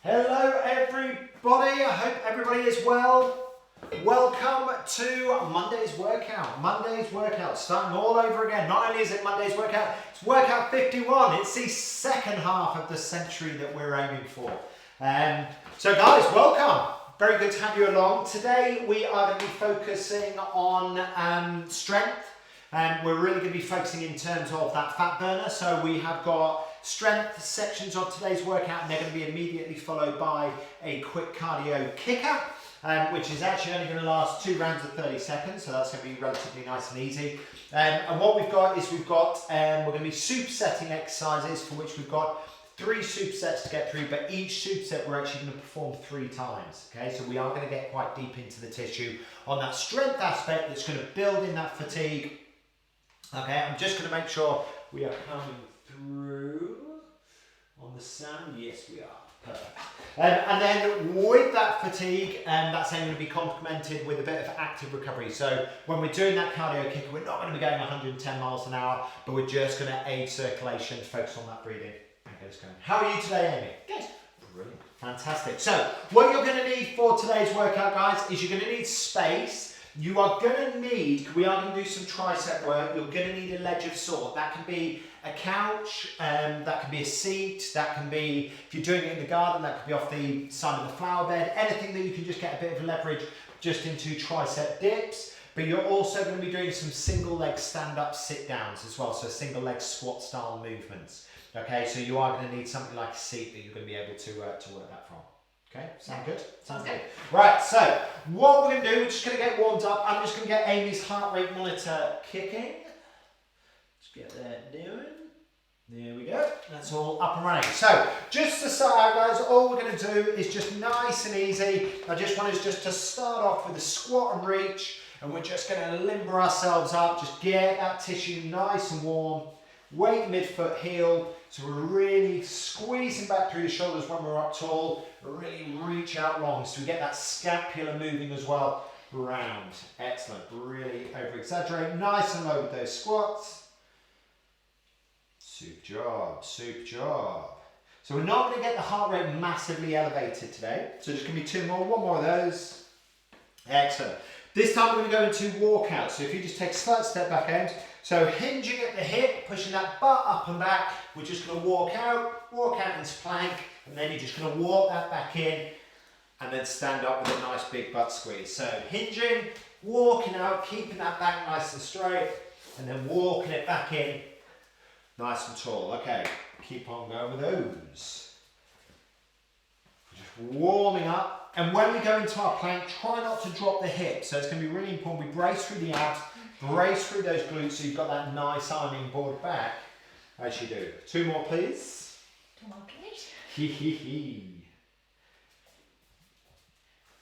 Hello everybody, I hope everybody is well. Welcome to Monday's workout. Monday's workout, starting all over again. Not only is it Monday's workout, it's workout 51. It's the second half of the century that we're aiming for. So guys, welcome. Very good to have you along. Today we are going to be focusing on strength. We're really going to be focusing in terms of that fat burner. So we have got strength sections of today's workout, and they're going to be immediately followed by a quick cardio kicker, which is actually only going to last 2 rounds of 30 seconds. So that's going to be relatively nice and easy. And what we've got is we're going to be supersetting exercises for which we've got 3 supersets to get through, but each superset we're actually going to perform 3 times. Okay, so we are going to get quite deep into the tissue on that strength aspect that's going to build in that fatigue. Okay, I'm just going to make sure we are coming through on the sound. Yes, we are. Perfect. And then with that fatigue, that's then going to be complemented with a bit of active recovery. So when we're doing that cardio kick, we're not going to be going 110 miles an hour, but we're just going to aid circulation, focus on that breathing. Okay, let's go. How are you today, Amy? Good. Brilliant. Fantastic. So what you're going to need for today's workout, guys, is you're going to need space. You are going to need, we are going to do some tricep work, you're going to need a ledge of sort. That can be a couch, that can be a seat, that can be, if you're doing it in the garden, that could be off the side of the flower bed, anything that you can just get a bit of leverage just into tricep dips. But you're also going to be doing some single leg stand-up sit-downs as well, so single leg squat style movements. Okay, so you are going to need something like a seat that you're going to be able to work that from. Okay, sound good? Sounds good. Right, so what we're going to do, we're just going to get warmed up. I'm just going to get Amy's heart rate monitor kicking. Just get that doing. There we go. That's all up and running. So just to start out, guys, all we're going to do is just nice and easy. I just want us just to start off with a squat and reach, and we're just going to limber ourselves up. Just get that tissue nice and warm. Weight midfoot heel, so we're really squeezing back through the shoulders when we're up tall, really reach out long, so we get that scapula moving as well, round. Excellent, really over exaggerate, nice and low with those squats. Super job, super job. So we're not going to get the heart rate massively elevated today, so just going to be 2 more, 1 more of those. Excellent. This time we're going to go into walkout, so if you just take a slight step back end, so hinging at the hip, pushing that butt up and back, we're just going to walk out into plank, and then you're just going to walk that back in, and then stand up with a nice big butt squeeze. So hinging, walking out, keeping that back nice and straight, and then walking it back in, nice and tall. Okay, keep on going with those. Just warming up, and when we go into our plank, try not to drop the hip. So it's going to be really important. We brace through the abs, brace through those glutes, so you've got that nice ironing board back, as you do. 2 more, please. 2 more, please. Hee hee hee.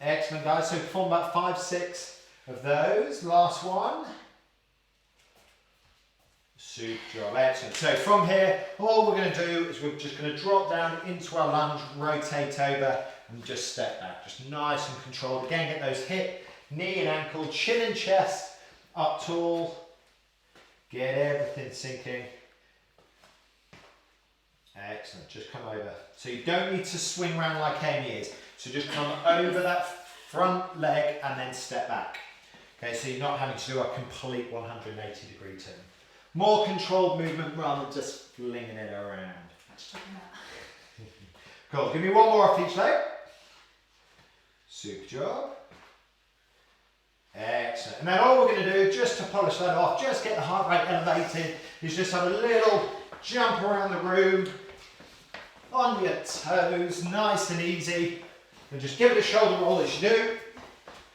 Excellent, guys. So perform about 5, 6 of those. Last one. Super job. Excellent. So from here, all we're going to do is we're just going to drop down into our lunge, rotate over, and just step back. Just nice and controlled. Again, get those hip, knee and ankle, chin and chest up tall, get everything sinking. Excellent, just come over. So you don't need to swing around like Amy is. So just come over that front leg and then step back. Okay, so you're not having to do a complete 180 degree turn. More controlled movement rather than just flinging it around. Cool, give me 1 more off each leg. Super job. Excellent. And then all we're going to do, just to polish that off, just get the heart rate elevated, is just have a little jump around the room on your toes, nice and easy. And just give it a shoulder roll as you do.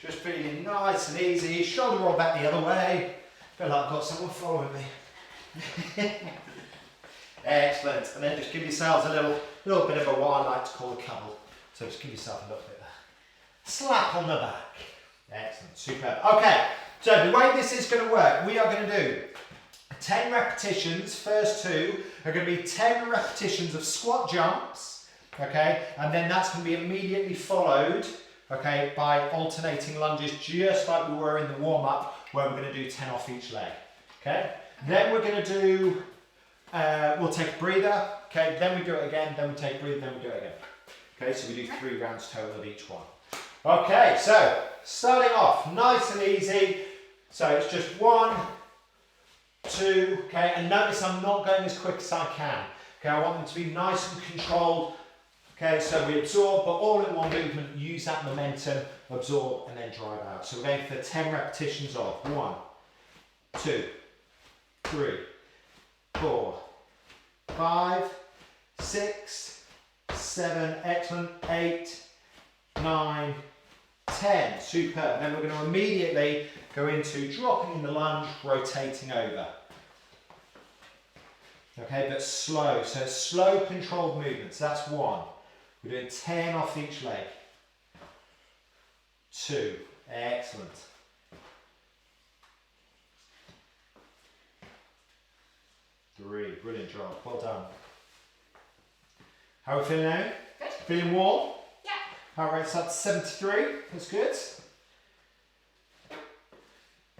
Just feeling nice and easy. Shoulder roll back the other way. Feel like I've got someone following me. Excellent. And then just give yourselves a little bit of what I like to call a cuddle. So just give yourself a little bit of a slap on the back. Excellent, superb. Okay, so the way this is going to work, we are going to do 10 repetitions. First 2 are going to be 10 repetitions of squat jumps, okay, and then that's going to be immediately followed, okay, by alternating lunges, just like we were in the warm-up, where we're going to do 10 off each leg, okay. Then we're going to do, we'll take a breather, okay, then we do it again, then we take a breather, then we do it again. Okay, so we do 3 rounds total of each one. Okay, so starting off nice and easy. So it's just 1, 2, okay, and notice I'm not going as quick as I can. Okay, I want them to be nice and controlled. Okay, so we absorb, but all in one movement, use that momentum, absorb, and then drive out. So we're going for 10 repetitions of 1, 2, 3, 4, 5, 6, 7, excellent, 8, 9, 10, superb. Then we're going to immediately go into dropping in the lunge, rotating over. Okay, but slow, so slow controlled movements, that's 1. We're doing 10 off each leg. 2, excellent. 3, brilliant job, well done. How are we feeling now? Good. Feeling warm? Yeah. Heart rate's up to 73, that's good.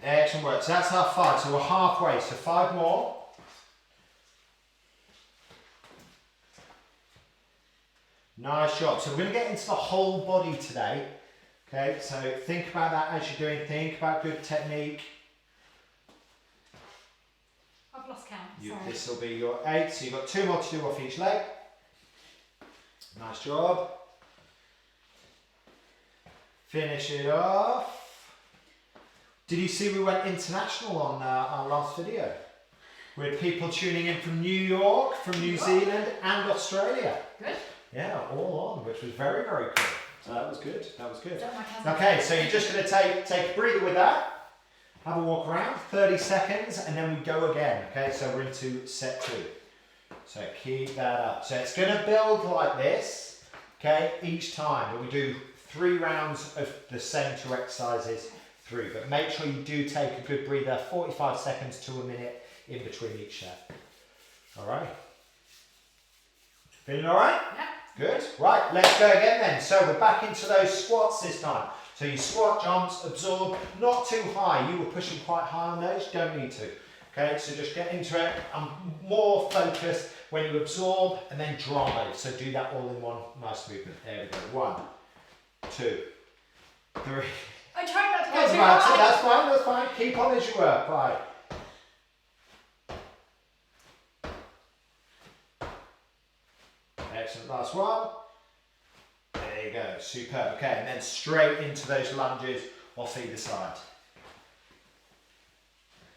Excellent work, so that's our 5, so we're halfway, so 5 more. Nice job. So we're going to get into the whole body today. Okay, so think about that as you're doing, think about good technique. I've lost count, sorry. This will be your 8, so you've got 2 more to do off each leg. Nice job. Finish it off. Did you see we went international on our last video? We had people tuning in from New York, from New Zealand and Australia. Good. Yeah, all on, which was very, very cool. So that was good, that was good. Don't Okay, so you're just going to take a breather with that, have a walk around, 30 seconds, and then we go again. Okay, so we're into set 2. So keep that up. So it's going to build like this, okay, each time, but we do 3 rounds of the same 2 exercises through, but make sure you do take a good breather, 45 seconds to a minute in between each set. All right? Feeling all right? Yeah. Good. Right, let's go again then. So we're back into those squats this time. So you squat, jumps, absorb, not too high. You were pushing quite high on those, don't need to. Okay, so just get into it. I'm more focused when you absorb and then drive. So do that all in one nice movement. There we go. 1, 2, 3. I tried not to go too high. That's fine, that's fine. Keep on as you were. Right. Excellent, last one. There you go, superb. Okay, and then straight into those lunges off either side.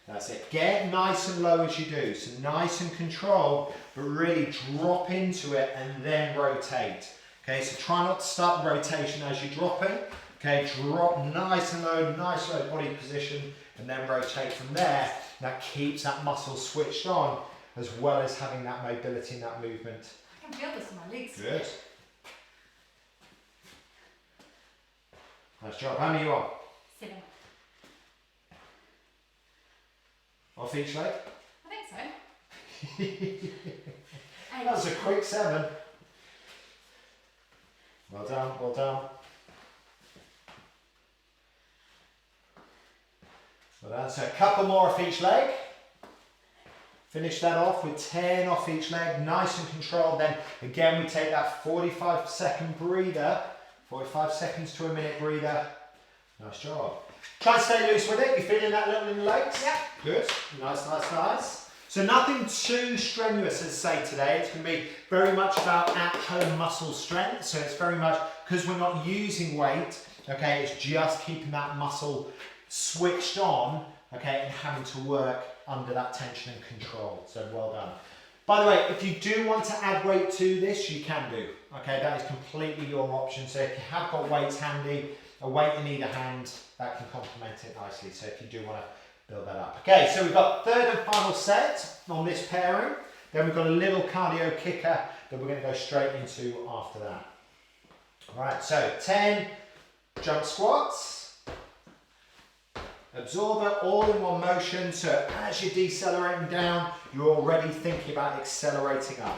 That's it. Get nice and low as you do. So nice and controlled, but really drop into it and then rotate. Okay, so try not to start the rotation as you're dropping. Okay, drop nice and low, nice low body position, and then rotate from there. That keeps that muscle switched on, as well as having that mobility and that movement. I can feel this in my legs. Good. Nice job. How many are you on? 7. Off each leg? I think so. That was a quick 7. Well done, well done. Well done. So a couple more off each leg. Finish that off with 10 off each leg, nice and controlled. Then again, we take that 45-second breather, 45 seconds to a minute breather. Nice job. Try and stay loose with it. You feeling that little in the legs? Yep. Good. Nice, nice, nice. So nothing too strenuous, as I say today. It's going to be very much about at-home muscle strength. So it's very much, because we're not using weight, okay, it's just keeping that muscle switched on, okay, and having to work under that tension and control. So well done. By the way, if you do want to add weight to this, you can do. Okay, that is completely your option. So if you have got weights handy, a weight in either hand, that can complement it nicely. So if you do want to build that up. Okay, so we've got 3rd and final set on this pairing. Then we've got a little cardio kicker that we're going to go straight into after that. All right, so 10 jump squats. Absorb it all in one motion, so as you're decelerating down, you're already thinking about accelerating up.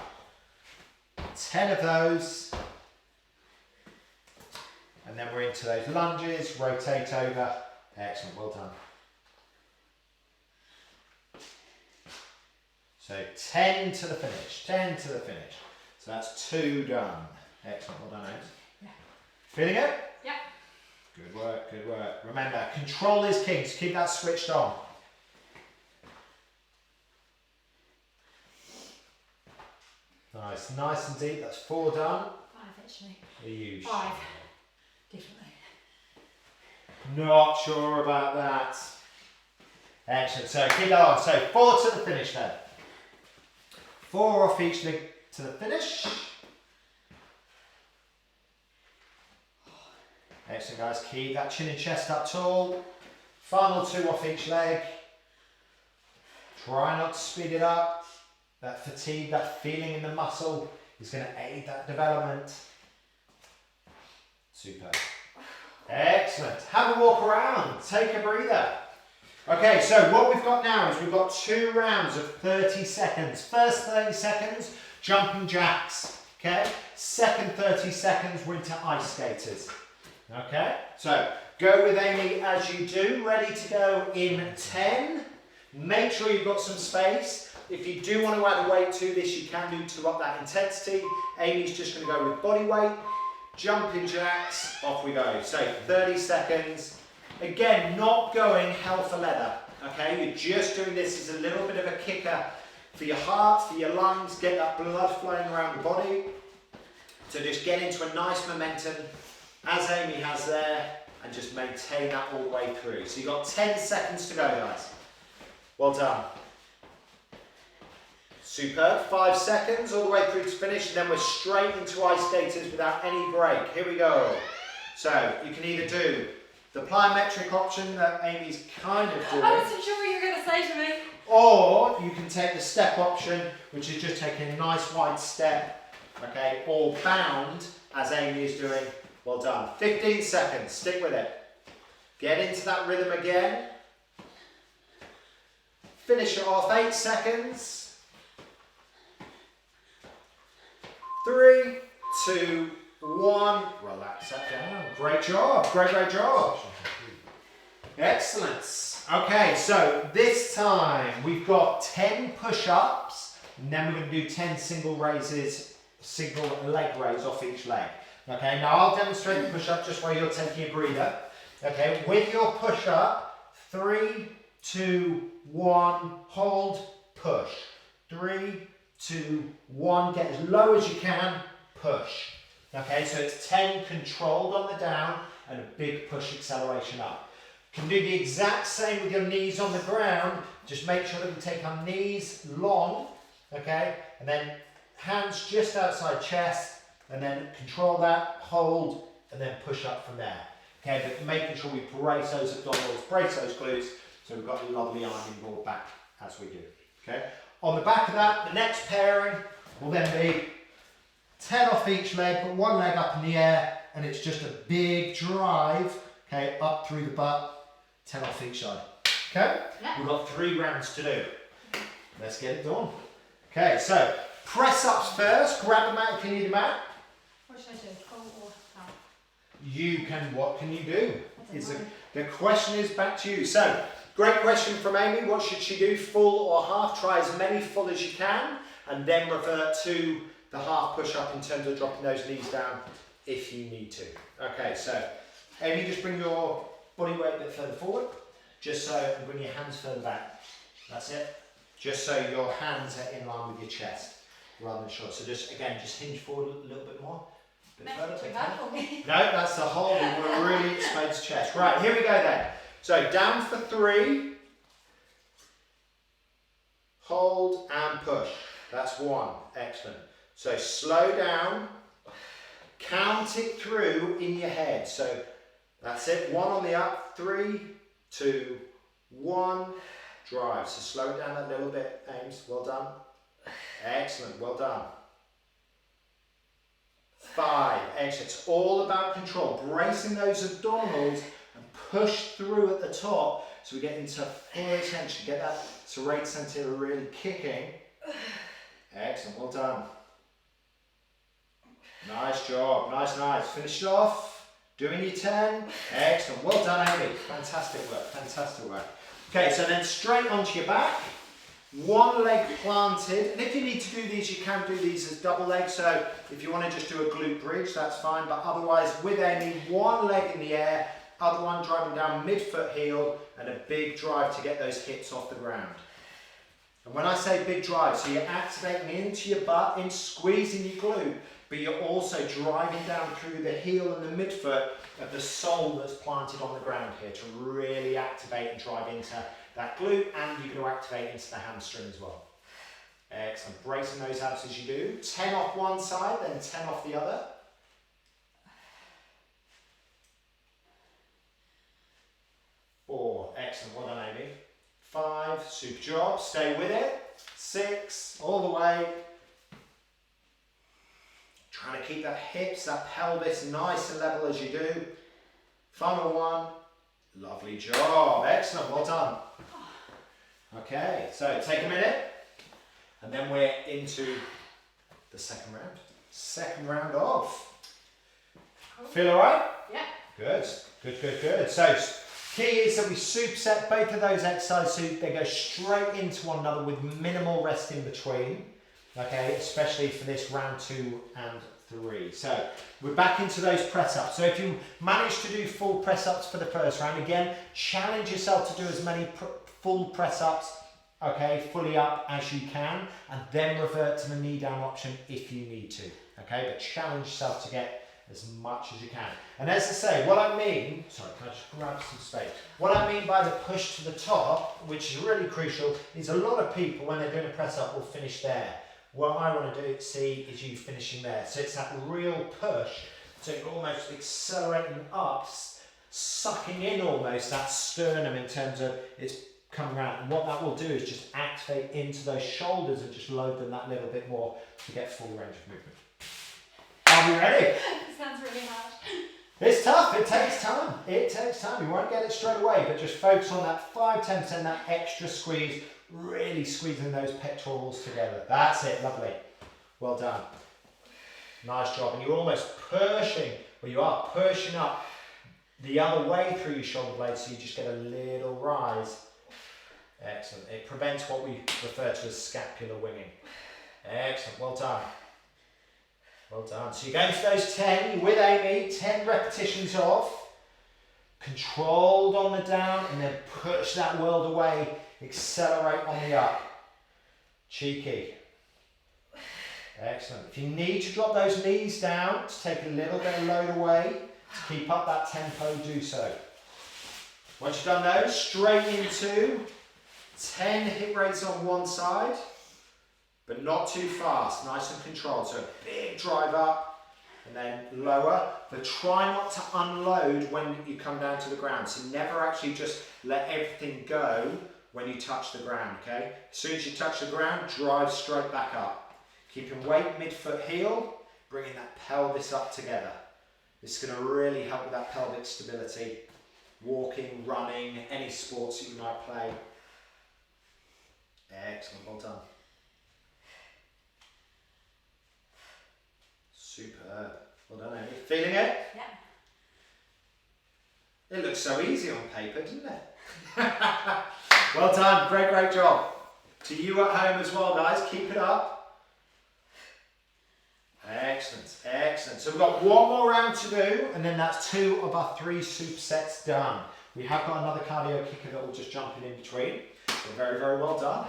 10 of those. And then we're into those lunges, rotate over. Excellent, well done. So 10 to the finish, 10 to the finish. So that's 2 done. Excellent, well done, Ames. Yeah. Feeling it? Yeah. Good work, good work. Remember, control is king, so keep that switched on. Nice, nice and deep, that's 4 done. 5 actually. Huge. 5. Definitely. Not sure about that. Excellent, so keep that on. So 4 to the finish then. 4 off each leg to the finish. Excellent guys, keep that chin and chest up tall. Final 2 off each leg. Try not to speed it up. That fatigue, that feeling in the muscle is going to aid that development. Super. Excellent. Have a walk around. Take a breather. Okay, so what we've got now is we've got 2 rounds of 30 seconds. First 30 seconds, jumping jacks. Okay. Second 30 seconds, we're into ice skaters. Okay. So go with Amy as you do. Ready to go in 10. Make sure you've got some space. If you do want to add a weight to this, you can do to up that intensity. Amy's just going to go with body weight. Jumping jacks, off we go. So 30 seconds. Again, not going hell for leather. Okay, you're just doing this as a little bit of a kicker for your heart, for your lungs, get that blood flowing around the body. So just get into a nice momentum, as Amy has there, and just maintain that all the way through. So you've got 10 seconds to go, guys. Well done. Superb. 5 seconds all the way through to finish, and then we're straight into ice skaters without any break. Here we go. So you can either do the plyometric option that Amy's kind of doing, I wasn't sure what you were going to say to me. or you can take the step option, which is just taking a nice wide step, okay, or bound, as Amy is doing. Well done. 15 seconds. Stick with it. Get into that rhythm again. Finish it off. 8 seconds. 3, 2, 1. Relax that down. Great job. Great, great job. Excellent. Okay, so this time we've got 10 push-ups, and then we're going to do 10 single raises, single leg raise off each leg. Okay, now I'll demonstrate the push-up just while you're taking a breather. Okay, with your push-up, 3, 2, 1, hold, push. 3, 2, 1, get as low as you can, push. Okay, so it's 10 controlled on the down and a big push acceleration up. You can do the exact same with your knees on the ground, just make sure that we take our knees long, okay, and then hands just outside chest, and then control that, hold, and then push up from there. Okay, but making sure we brace those abdominals, brace those glutes, so we've got a lovely ironing board back as we do. Okay. On the back of that, the next pairing will then be 10 off each leg, put one leg up in the air, and it's just a big drive, okay, up through the butt, 10 off each side. Okay? Yeah. We've got 3 rounds to do. Let's get it done. Okay, so press ups first, grab a mat if you need a mat. What should I do? Full or half? You can, what can you do? I don't know. The question is back to you. So, great question from Amy. What should she do, full or half? Try as many full as you can, and then revert to the half push-up in terms of dropping those knees down if you need to. Okay, so Amy, just bring your body weight a bit further forward, just so, and bring your hands further back. That's it. Just so your hands are in line with your chest, rather than short. So just, again, just hinge forward a little bit more. Bit That's further, not too bit bad further. for me. No, that's the whole. We want to really expose the chest. Right, here we go then. So down for 3. Hold and push. That's 1. Excellent. So slow down. Count it through in your head. So that's it. 1 on the up. 3, 2, 1. Drive. So slow it down a little bit, Ames. Well done. Excellent. Well done. 5. Excellent. It's all about control. Bracing those abdominals and push through at the top so we get into full attention. Get that serrate center really kicking. Excellent. Well done. Nice job. Nice, nice. Finish it off. Doing your 10. Excellent. Well done, Amy. Fantastic work. Fantastic work. Okay, so then straight onto your back. one leg planted, and if you need to do these, you can do these as double legs, so if you want to just do a glute bridge, that's fine, but otherwise with Amy, one leg in the air, other one driving down mid-foot heel, and a big drive to get those hips off the ground. And when I say big drive, so you're activating into your butt, in squeezing your glute, but you're also driving down through the heel and the midfoot of the sole that's planted on the ground here to really activate and drive into that glute, and you're going to activate into the hamstring as well. Excellent. Bracing those abs as you do. 10 off one side, then 10 off the other. 4. Excellent. Well done, Amy. 5. Super job. Stay with it. 6. All the way. Trying to keep that hips, that pelvis nice and level as you do. Final 1. Lovely job. Excellent. Well done. Okay, so take a minute, and then we're into the second round. Second round off. Feel all right? Yeah. Good, good, good, good. So key is that we superset both of those exercises so they go straight into one another with minimal rest in between. Okay, especially for this round 2 and 3. So we're back into those press ups. So if you manage to do full press ups for the first round, again, challenge yourself to do as many full press ups, okay, fully up as you can, and then revert to the knee down option if you need to, okay, but challenge yourself to get as much as you can. And as I say, what I mean, sorry, can I just grab some space? What I mean by the push to the top, which is really crucial, is a lot of people when they're doing a press up will finish there. What I want to see is you finishing there. So it's that real push, so you're almost accelerating up, sucking in almost that sternum in terms of it's coming around. And what that will do is just activate into those shoulders and just load them that little bit more to get full range of movement. Are we ready? It sounds really hard. It's tough, it takes time. It takes time. You won't get it straight away, but just focus on that 5-10%, that extra squeeze, really squeezing those pectorals together. That's it, lovely. Well done. Nice job. And you're almost pushing, or you are pushing up the other way through your shoulder blades, so you just get a little rise. Excellent. It prevents what we refer to as scapular winging. Excellent. Well done. Well done. So you're going for those 10 with Amy, 10 repetitions of, controlled on the down, and then push that world away, accelerate on the up. Cheeky. Excellent. If you need to drop those knees down to take a little bit of load away, to keep up that tempo, do so. Once you've done those, straight into 10 hip raises on one side, but not too fast, nice and controlled. So a big drive up and then lower, but try not to unload when you come down to the ground. So never actually just let everything go when you touch the ground, okay? As soon as you touch the ground, drive straight back up. Keeping weight mid-foot heel, bringing that pelvis up together. This is going to really help with that pelvic stability. Walking, running, any sports that you might play. Excellent, well done. Superb. Well done, Amy. Feeling it? Yeah. It looks so easy on paper, doesn't it? Well done. Great, great job. To you at home as well, guys. Keep it up. Excellent, excellent. So we've got one more round to do, and then that's 2 of our 3 supersets done. We have got another cardio kicker that will just jump in between. So very, very well done.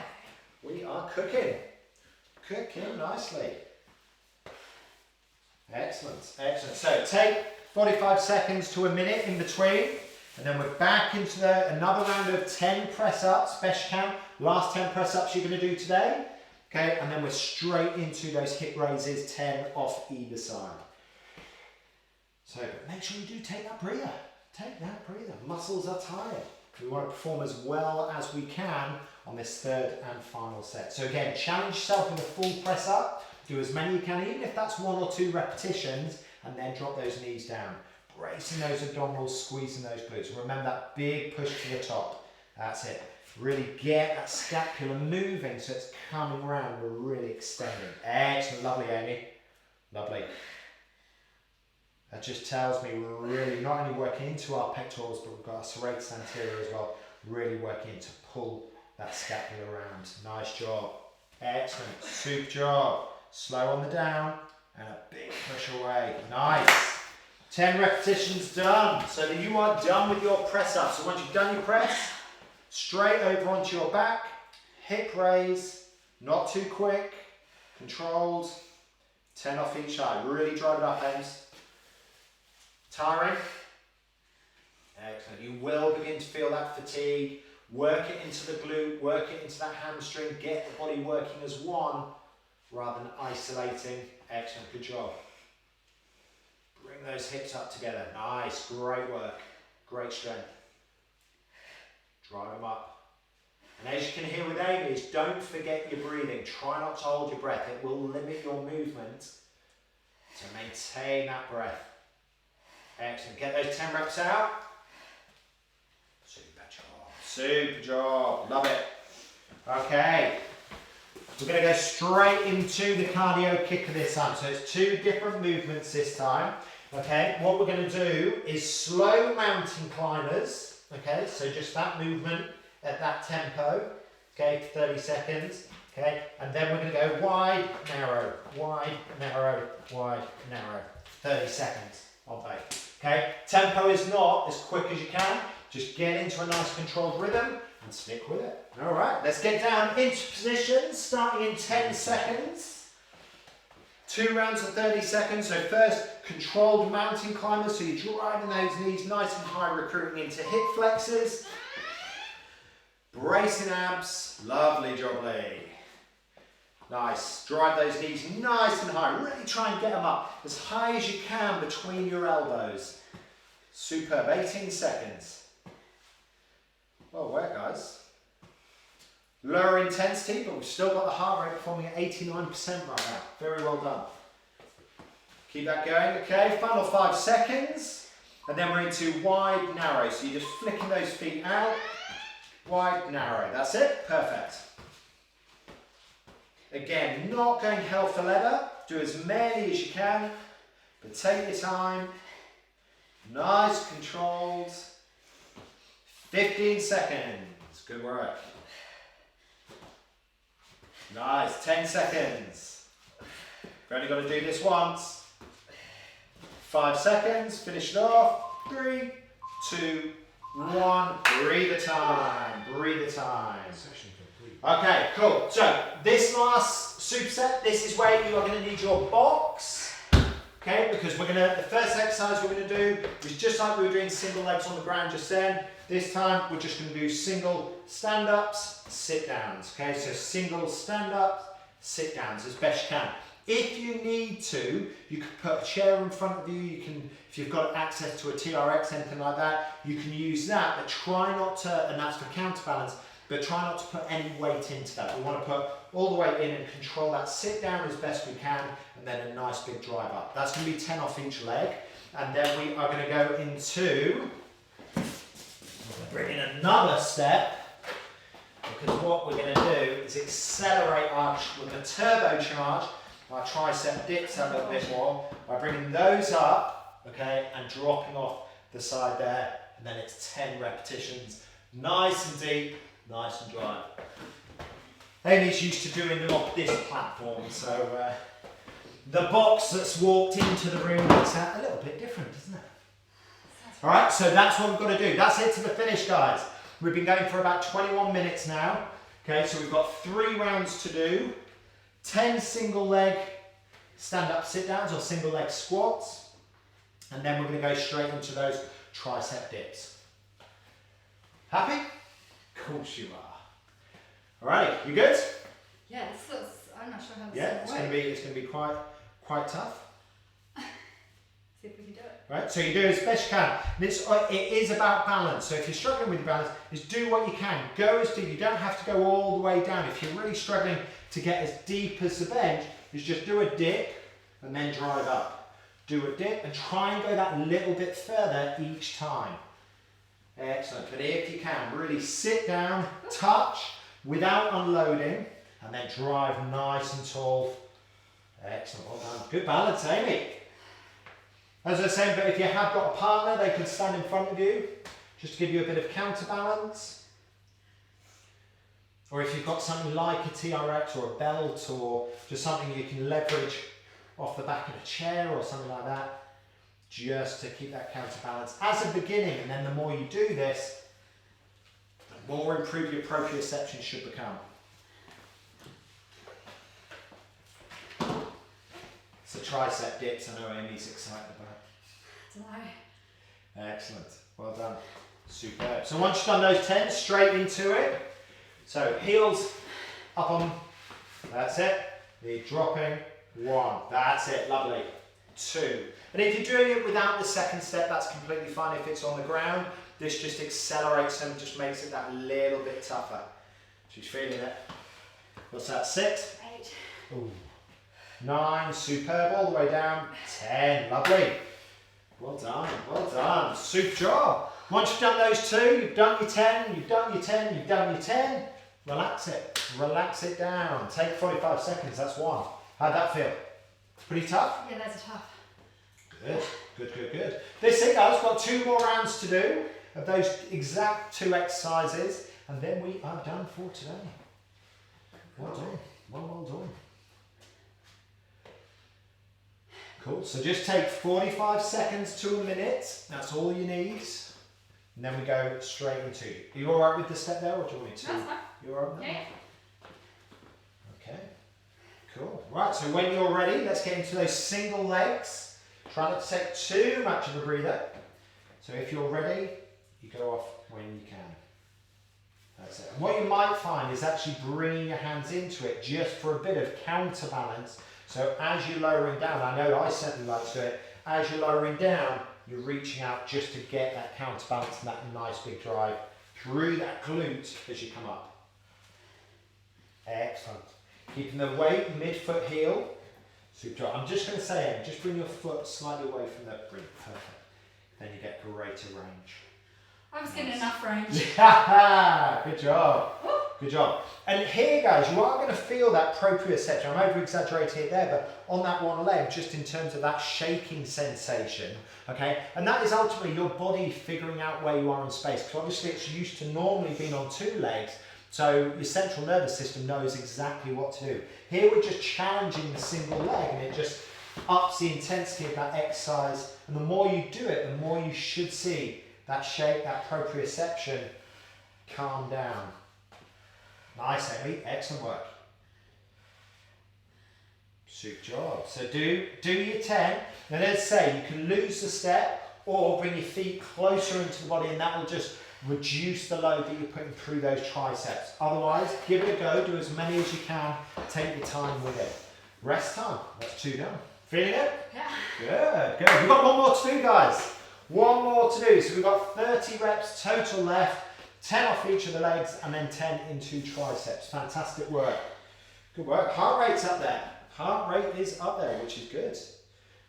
We are cooking. Cooking nicely. Excellent, excellent. So take 45 seconds to a minute in between, and then we're back into another round of 10 press-ups, best you can. Last 10 press-ups you're going to do today. Okay, and then we're straight into those hip raises, 10 off either side. So make sure you do take that breather. Take that breather. Muscles are tired. We want to perform as well as we can on this third and final set. So again, challenge yourself in the full press up. Do as many you can, even if that's 1 or 2 repetitions, and then drop those knees down. Bracing those abdominals, squeezing those glutes. And remember that big push to the top. That's it. Really get that scapula moving so it's coming around. We're really extending. Excellent. Lovely, Amy. Lovely. That just tells me we're really not only working into our pectorals, but we've got our serratus anterior as well, really working to pull that scapula round. Nice job. Excellent. Super job. Slow on the down and a big push away. Nice. 10 repetitions done. So that you are done with your press up. So once you've done your press, straight over onto your back, hip raise, not too quick, controlled, 10 off each side. Really drive it up, Ames. Tiring? Excellent. You will begin to feel that fatigue. Work it into the glute, work it into that hamstring, get the body working as one rather than isolating. Excellent, good job. Bring those hips up together. Nice, great work, great strength. Drive them up. And as you can hear with Amy, don't forget your breathing. Try not to hold your breath. It will limit your movement to maintain that breath. Excellent. Get those 10 reps out. Super job. Super job. Love it. Okay. We're going to go straight into the cardio kicker this time. So it's 2 different movements this time. Okay. What we're going to do is slow mountain climbers. Okay. So just that movement at that tempo. Okay. For 30 seconds. Okay. And then we're going to go wide, narrow, wide, narrow, wide, narrow. 30 seconds on both. Okay. Tempo is not as quick as you can. Just get into a nice controlled rhythm and stick with it. All right, let's get down into position, starting in 10 seconds. 2 rounds of 30 seconds. So first, controlled mountain climbers. So you're driving those knees nice and high, recruiting into hip flexors. Bracing abs, lovely jobbly. Nice, drive those knees nice and high. Really try and get them up as high as you can between your elbows. Superb, 18 seconds. Well, work, guys. Lower intensity, but we've still got the heart rate performing at 89% right now. Very well done. Keep that going, okay? Final 5 seconds. And then we're into wide, narrow. So you're just flicking those feet out. Wide, narrow. That's it. Perfect. Again, not going hell for leather. Do as many as you can, but take your time. Nice, controlled. 15 seconds. Good work. Nice. 10 seconds. We've only got to do this once. 5 seconds. Finish it off. 3, 2, 1. Breathe the time. Breathe the time. Okay, cool. So this last superset, this is where you are going to need your box. Okay, because the first exercise we're going to do is just like we were doing single legs on the ground just then. This time we're just going to do single stand-ups, sit-downs. Okay, so single stand-ups, sit-downs as best you can. If you need to, you can put a chair in front of you. You can, if you've got access to a TRX, anything like that, you can use that. But try not to, and that's for counterbalance. But try not to put any weight into that. We want to put all the weight in and control that sit down as best we can, and then a nice big drive up. That's going to be 10 off each leg. And then we are going to go into, bring in another step, because what we're going to do is accelerate with a turbocharge our tricep dips a little bit more by bringing those up, okay, and dropping off the side there. And then it's 10 repetitions, nice and deep. Nice and dry. Amy's used to doing them off this platform, so the box that's walked into the room makes that a little bit different, doesn't it? Alright, so that's what we've got to do. That's it to the finish, guys. We've been going for about 21 minutes now. Okay, so we've got 3 rounds to do. 10 single leg stand-up sit-downs or single leg squats. And then we're going to go straight into those tricep dips. Happy? Of course you are. Alrighty, you good? Yeah, I'm not sure how this Yeah, it's going to be quite tough. See if we can do it. Right, so you do as best you can. And it is about balance. So if you're struggling with your balance, just do what you can. Go as deep. You don't have to go all the way down. If you're really struggling to get as deep as the bench, is just do a dip and then drive up. Do a dip and try and go that little bit further each time. Excellent, but if you can, really sit down, touch without unloading, and then drive nice and tall. Excellent, well done. Good balance, Amy. As I was saying, but if you have got a partner, they can stand in front of you, just to give you a bit of counterbalance. Or if you've got something like a TRX or a belt or just something you can leverage off the back of a chair or something like that, just to keep that counterbalance as a beginning. And then the more you do this, the more improved your proprioception should become. It's the tricep dips I know Amy's excited about. Don't know. Excellent. Well done. Superb. So once you've done those 10, straight into it. So heels up on, that's it. The dropping, 1. That's it. Lovely. 2. And if you're doing it without the second step, that's completely fine. If it's on the ground, this just accelerates and just makes it that little bit tougher. She's feeling it. What's that? 6? 8. Ooh. 9, superb, all the way down. 10, lovely. Well done, well done. Super job. Once you've done those 2, you've done your 10, you've done your 10, you've done your 10. Relax it down. Take 45 seconds, that's 1. How'd that feel? Pretty tough? Yeah, that's tough. Good, good, good, good. This it, guys, got 2 more rounds to do of those exact 2 exercises, and then we are done for today. Well done, well done. Cool, so just take 45 seconds to a minute, that's all you need. And then we go straight into, are you alright with the step there, or do you want me to? That's fine. You alright with that? Yeah. Okay, cool. Right, so when you're ready, let's get into those single legs. Try not to take too much of a breather. So if you're ready, you go off when you can. That's it. And what you might find is actually bringing your hands into it just for a bit of counterbalance. So as you're lowering down, I know I certainly like to do it, as you're lowering down, you're reaching out just to get that counterbalance and that nice big drive through that glute as you come up. Excellent. Keeping the weight mid-foot heel. Super. I'm just going to say, just bring your foot slightly away from the brink. Perfect. Then you get greater range. I was getting enough range. Good job. Good job. And here, guys, you are going to feel that proprioception. I'm over-exaggerating it there, but on that one leg, just in terms of that shaking sensation, okay? And that is ultimately your body figuring out where you are in space, because obviously it's used to normally being on 2 legs, so your central nervous system knows exactly what to do. Here we're just challenging the single leg, and it just ups the intensity of that exercise. And the more you do it, the more you should see that shake, that proprioception calm down. Nice, Amy. Excellent work. Super job. So do your 10. And as I say, you can lose the step or bring your feet closer into the body, and that will just reduce the load that you're putting through those triceps. Otherwise, give it a go. Do as many as you can. Take your time with it. Rest time. That's 2 done. Feeling it? Yeah. Good, good. We've got 1 more to do, guys. 1 more to do. So we've got 30 reps total left. 10 off each of the legs and then 10 into triceps. Fantastic work. Good work. Heart rate's up there. Heart rate is up there, which is good.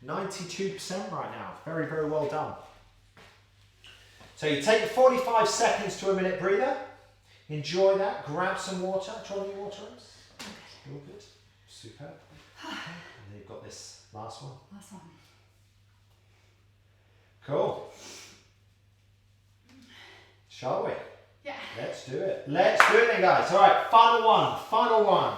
92% right now. Very, very well done. So you take your 45 seconds to a minute breather. Enjoy that. Grab some water. Try any water. All good. Super. And then you've got this last one. Last one. Cool. Shall we? Yeah. Let's do it. Let's do it then, guys. All right, final one. Final one.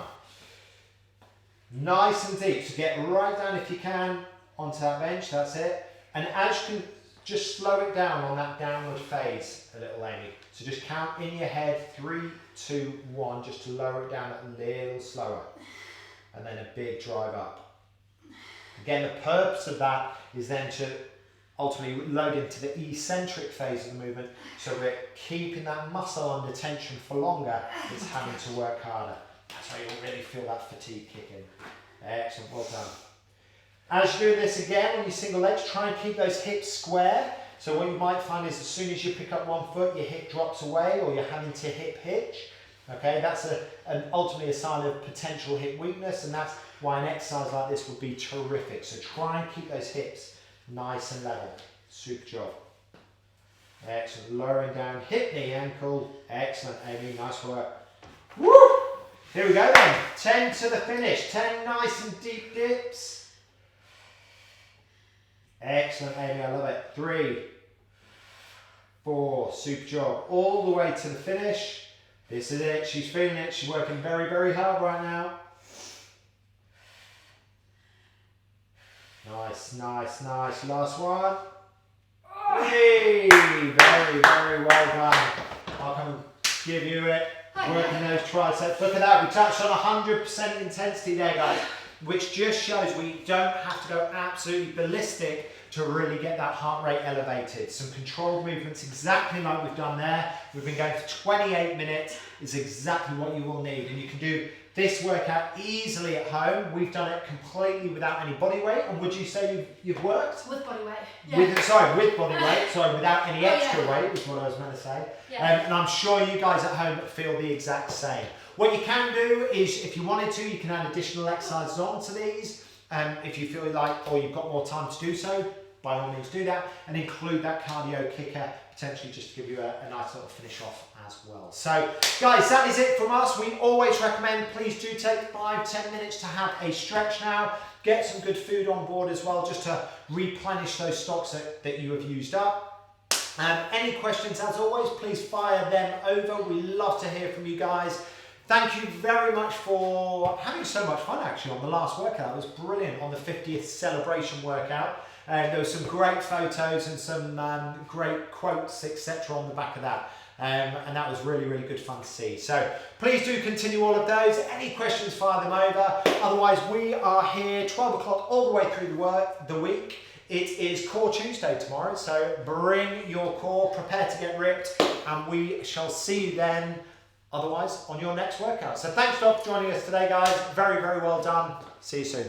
Nice and deep. So get right down if you can onto that bench. That's it. And as you can, just slow it down on that downward phase a little, Amy. So just count in your head 3, 2, 1, just to lower it down a little slower. And then a big drive up. Again, the purpose of that is then to ultimately load into the eccentric phase of the movement, so we're keeping that muscle under tension for longer. It's having to work harder. That's how you'll really feel that fatigue kick in. Excellent, well done. As you do this again on your single legs, try and keep those hips square. So what you might find is as soon as you pick up 1 foot, your hip drops away, or you're having to hip hitch. Okay, that's ultimately a sign of potential hip weakness, and that's why an exercise like this would be terrific. So try and keep those hips nice and level. Super job. Excellent. Lowering down hip, knee, ankle. Excellent, Amy. Nice work. Woo! Here we go then. 10 to the finish. 10 nice and deep dips. Excellent, Amy. I love it. 3, 4. Super job. All the way to the finish. This is it. She's feeling it. She's working very, very hard right now. Nice, nice, nice. Last one. Hey, very, very well done. I'll come and give you it. Working those triceps. Look at that. We touched on 100% intensity there, guys, which just shows we don't have to go absolutely ballistic to really get that heart rate elevated. Some controlled movements, exactly like we've done there. We've been going for 28 minutes, is exactly what you will need. And you can do this workout easily at home. We've done it completely without any body weight. And would you say you've worked? With body weight. Yeah. With body weight, sorry, without any extra weight was what I was meant to say. Yeah. And I'm sure you guys at home feel the exact same. What you can do is, if you wanted to, you can add additional exercises onto these. If you feel like, or you've got more time to do so, by all means do that, and include that cardio kicker, potentially just to give you a nice little finish off as well. So guys, that is it from us. We always recommend, please do take 5-10 minutes to have a stretch now. Get some good food on board as well, just to replenish those stocks that you have used up. Any questions, as always, please fire them over. We love to hear from you guys. Thank you very much for having so much fun actually on the last workout. It was brilliant on the 50th celebration workout. There were some great photos and some great quotes, etc. on the back of that. And that was really, really good fun to see. So please do continue all of those. Any questions, fire them over. Otherwise, we are here 12 o'clock all the way through the week. It is Core Tuesday tomorrow, so bring your core, prepare to get ripped, and we shall see you then, otherwise, on your next workout. So thanks for joining us today, guys. Very, very well done. See you soon.